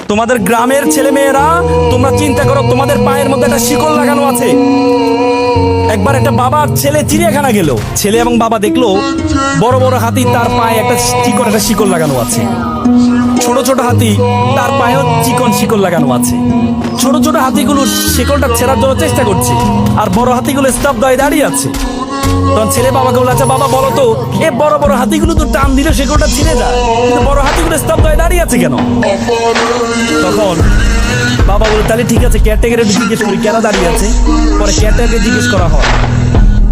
তোমাদের গ্রামের ছেলে মেয়েরা, তোমরা চিন্তা করো, তোমাদের পায়ের মধ্যে একটা শিকল লাগানো আছে। একবার একটা বাবার ছেলে চিড়িয়াখানা গেল, ছেলে এবং বাবা দেখলো বড় বড় হাতি, তার পায়ে একটা শিকল লাগানো আছে। ছোট ছোট হাতি, তার পায়েও চিকন শিকল লাগানো আছে। ছোট ছোট হাতিগুলো শিকলটা ছেড়ার জন্য চেষ্টা করছে, আর বড় হাতিগুলো স্তব্ধ হয়ে দাঁড়িয়ে আছে। তখন ছেলে বাবাকে বলে, আচ্ছা বাবা বলো তো, এ বড় বড় হাতিগুলো তো টান দিলে শিকলটা ছিঁড়ে যায়, কিন্তু বড় হাতিগুলো স্তব্ধ হয়ে দাঁড়িয়ে আছে কেন? তখন বাবা বলে, তাহলে ঠিক আছে, কেয়ারটেকারের জিজ্ঞেস করি কেন দাঁড়িয়ে আছে। পরে কেয়ারটেকারকে জিজ্ঞেস করা হয়।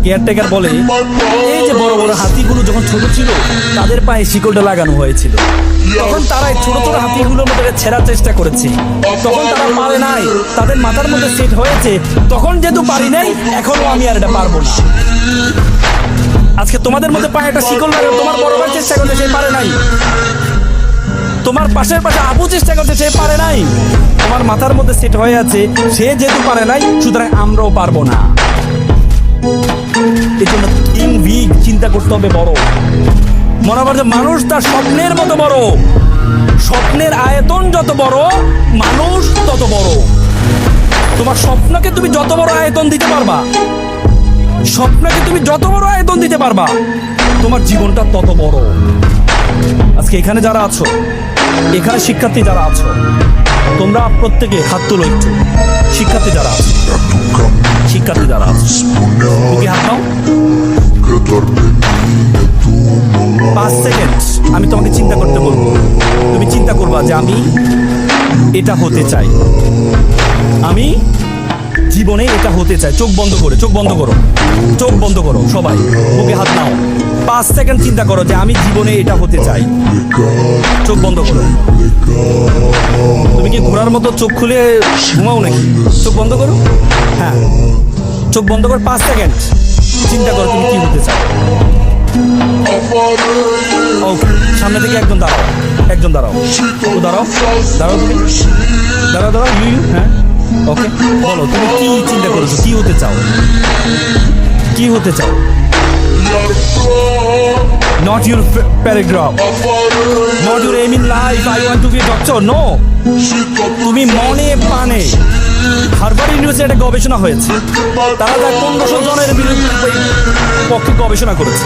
কেয়ারটেকার বলে, এই যে বড় বড় হাতিগুলো যখন ছোট ছিল, তাদের পায়ে শিকলটা লাগানো হয়েছিল, তখন তারা এই ছোট ছোট হাতিগুলোর মধ্যে ছেড়ার চেষ্টা করেছে, তখন তারা পারে নাই, তাদের মাথার মধ্যে সেট হয়েছে, তখন যেহেতু পারি নাই, এখনো আমি আর এটা পারবো না। আজকে তোমাদের মধ্যে পায়ে একটা শিকল লাগানো, তোমার বড় ভাই চেষ্টা করছে, সে পারে নাই। তোমার পাশের পাশে আপু চেষ্টা করছে, সে পারে নাই। তোমার মাথার মধ্যে সেট হয়ে আছে, সে যেহেতু পারে নাই, সুতরাং আমরাও পারবো না। এই জন্য চিন্তা করতে হবে বড়। মনে হবে যে মানুষ তার স্বপ্নের মতো বড়, স্বপ্নের আয়তন যত বড়, মানুষ তত বড়। তোমার স্বপ্নকে তুমি যত বড় আয়তন দিতে পারবা, স্বপ্নকে তুমি যত বড় আয়তন দিতে পারবা, তোমার জীবনটা তত বড়। আজকে এখানে যারা আছো, এখানে শিক্ষার্থী যারা আছো, তোমরা প্রত্যেকে হাত তুলো একটু। শিক্ষার্থী যারা আছো, শিক্ষার্থী যারা আছো, বুকে হাত দাও। 5 সেকেন্ড আমি তোমাকে চিন্তা করতে বলবো। তুমি চিন্তা করবা যে আমি এটা হতে চাই, আমি জীবনে এটা হতে চাই। চোখ বন্ধ করে, চোখ বন্ধ করো, চোখ বন্ধ করো, সবাই বুকে হাত নাও। 5 সেকেন্ড চিন্তা করো যে আমি জীবনে এটা হতে চাই। চোখ বন্ধ করো। তুমি কি ঘোড়ার মতো চোখ খুলে ঘুমাও নাকি? চোখ বন্ধ করো। হ্যাঁ, চোখ বন্ধ করো। 5 সেকেন্ড চিন্তা করো তুমি কি হতে চাও। ওকে, সামনে থেকে একজন দাঁড়াও, একজন দাঁড়াও, দাঁড়াও, দাঁড়াও, তুমি দাঁড়াও, দাঁড়াও, হ্যাঁ, ওকে, বলো তুমি কি চিন্তা করেছো, কি হতে চাও, কি হতে চাও? Not your paragraph, not your aim in life, I want to be a doctor, no. তুমি মনে প্রাণে, হার্ভার্ড ইউনিভার্সিটি একটা গবেষণা হয়েছে, তারা 1500 জনের পক্ষে গবেষণা করেছে।